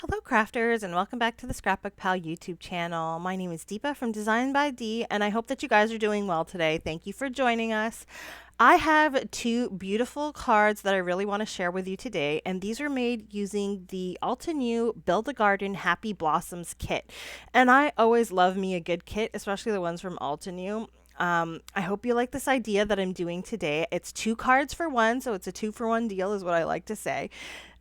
Hello crafters and welcome back to the Scrapbook Pal YouTube channel. My name is Deepa from Design by D and I hope that you guys are doing well today. Thank you for joining us. I have two beautiful cards that I really want to share with you today, and these are made using the Altenew Build a Garden Happy Blossoms kit. And I always love me a good kit, especially the ones from Altenew. I hope you like this idea that I'm doing today. It's two cards for one, so it's a 2-for-1 deal is what I like to say.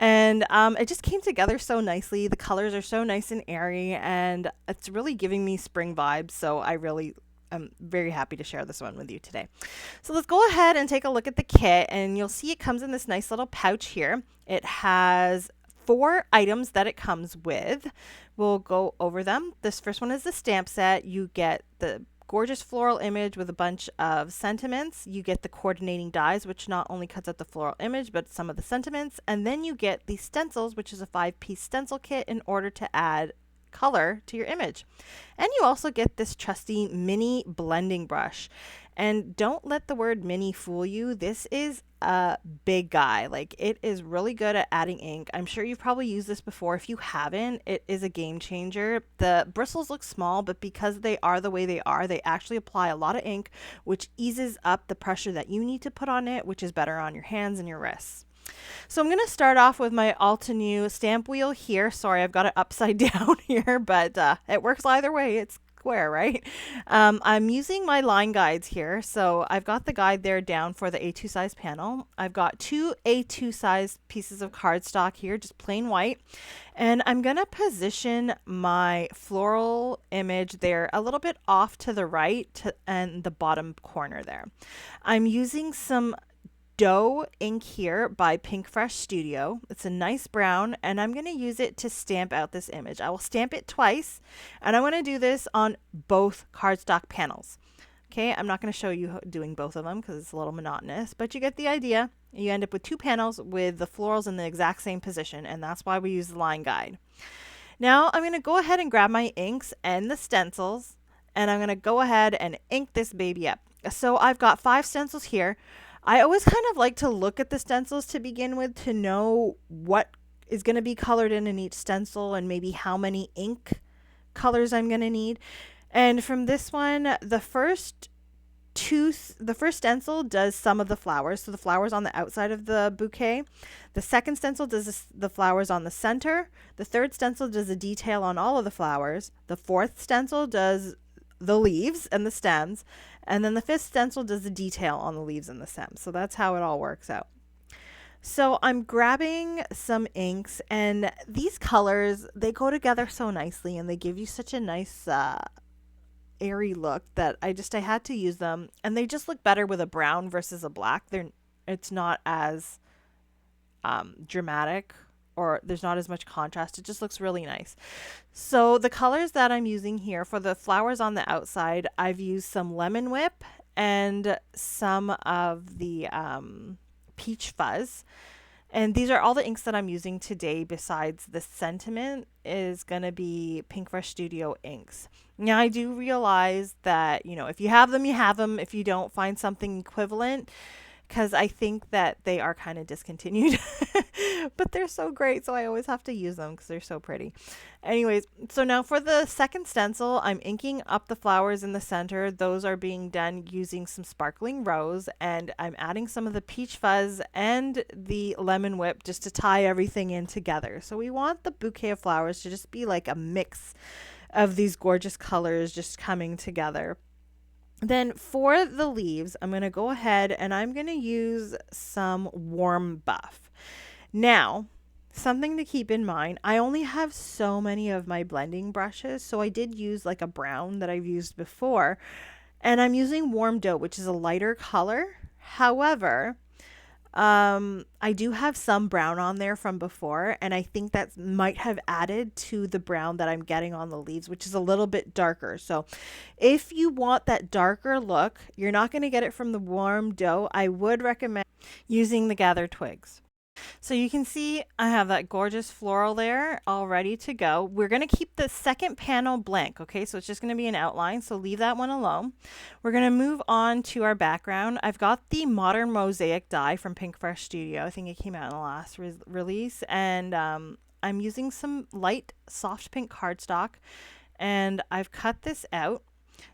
And it just came together so nicely. The colors are so nice and airy, and it's really giving me spring vibes. So I'm very happy to share this one with you today. So let's go ahead and take a look at the kit, and you'll see it comes in this nice little pouch here. It has 4 items that it comes with. We'll go over them. This first one is the stamp set. You get the gorgeous floral image with a bunch of sentiments. You get the coordinating dies, which not only cuts out the floral image, but some of the sentiments. And then you get the stencils, which is a 5-piece stencil kit in order to add color to your image. And you also get this trusty mini blending brush. And don't let the word mini fool you. This is a big guy. Like, it is really good at adding ink. I'm sure you've probably used this before. If you haven't, it is a game changer. The bristles look small, but because they are the way they are, they actually apply a lot of ink, which eases up the pressure that you need to put on it, which is better on your hands and your wrists. So I'm going to start off with my Altenew stamp wheel here. Sorry, I've got it upside down here, but it works either way. It's square, right? I'm using my line guides here. So I've got the guide there down for the A2 size panel. I've got 2 A2 size pieces of cardstock here, just plain white. And I'm going to position my floral image there a little bit off to the right and the bottom corner there. I'm using some dough ink here by Pinkfresh Studio. It's a nice brown, and I'm going to use it to stamp out this image. I will stamp it twice, and I want to do this on both cardstock panels. Okay, I'm not going to show you doing both of them because it's a little monotonous, but you get the idea. You end up with 2 panels with the florals in the exact same position, and that's why we use the line guide. Now I'm going to go ahead and grab my inks and the stencils, and I'm going to go ahead and ink this baby up. So I've got 5 stencils here. I always kind of like to look at the stencils to begin with to know what is going to be colored in each stencil and maybe how many ink colors I'm going to need. And from this one, the first stencil does some of the flowers. So the flowers on the outside of the bouquet. The second stencil does the flowers on the center. The third stencil does a detail on all of the flowers. The fourth stencil does the leaves and the stems. And then the 5th stencil does the detail on the leaves and the stems. So that's how it all works out. So I'm grabbing some inks, and these colors, they go together so nicely, and they give you such a nice airy look that I had to use them. And they just look better with a brown versus a black. It's not as dramatic, or there's not as much contrast. It just looks really nice. So the colors that I'm using here for the flowers on the outside, I've used some Lemon Whip and some of the Peach Fuzz. And these are all the inks that I'm using today. Besides the sentiment is going to be Pinkfresh Studio inks. Now I do realize that, if you have them, you have them. If you don't, find something equivalent, because I think that they are kind of discontinued, but they're so great, so I always have to use them because they're so pretty. Anyways, so now for the second stencil, I'm inking up the flowers in the center. Those are being done using some sparkling rose, and I'm adding some of the Peach Fuzz and the Lemon Whip just to tie everything in together. So we want the bouquet of flowers to just be like a mix of these gorgeous colors just coming together. Then for the leaves, I'm going to go ahead and I'm going to use some warm buff. Now, something to keep in mind, I only have so many of my blending brushes, so I did use like a brown that I've used before, and I'm using warm dough, which is a lighter color. However, I do have some brown on there from before, and I think that might have added to the brown that I'm getting on the leaves, which is a little bit darker. So if you want that darker look, you're not going to get it from the warm dough. I would recommend using the gathered twigs. So you can see I have that gorgeous floral there all ready to go. We're going to keep the second panel blank, okay? So it's just going to be an outline, so leave that one alone. We're going to move on to our background. I've got the Modern Mosaic die from Pinkfresh Studio. I think it came out in the last release, and I'm using some light soft pink cardstock, and I've cut this out.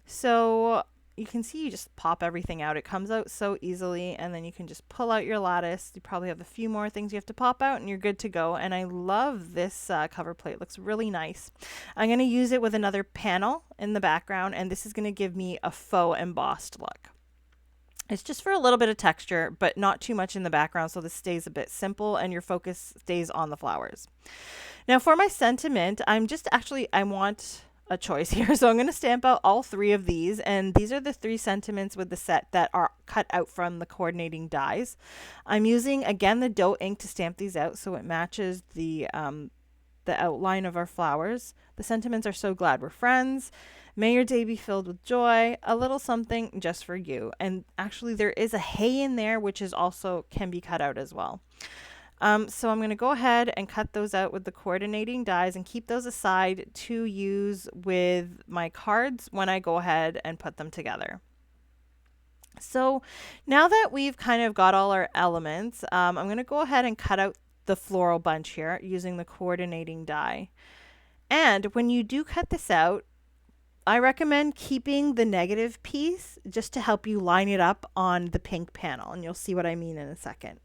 So you can see you just pop everything out. It comes out so easily, and then you can just pull out your lattice. You probably have a few more things you have to pop out, and you're good to go. And I love this cover plate. It looks really nice. I'm going to use it with another panel in the background, and this is going to give me a faux embossed look. It's just for a little bit of texture, but not too much in the background, so this stays a bit simple and your focus stays on the flowers. Now for my sentiment, I want a choice here. So I'm going to stamp out all 3 of these, and these are the 3 sentiments with the set that are cut out from the coordinating dies. I'm using, again, the dough ink to stamp these out so it matches the outline of our flowers. The sentiments are: so glad we're friends, may your day be filled with joy, a little something just for you. And actually there is a hey in there, which is also can be cut out as well. So I'm going to go ahead and cut those out with the coordinating dies and keep those aside to use with my cards when I go ahead and put them together. So now that we've kind of got all our elements, I'm going to go ahead and cut out the floral bunch here using the coordinating die. And when you do cut this out, I recommend keeping the negative piece just to help you line it up on the pink panel, and you'll see what I mean in a second.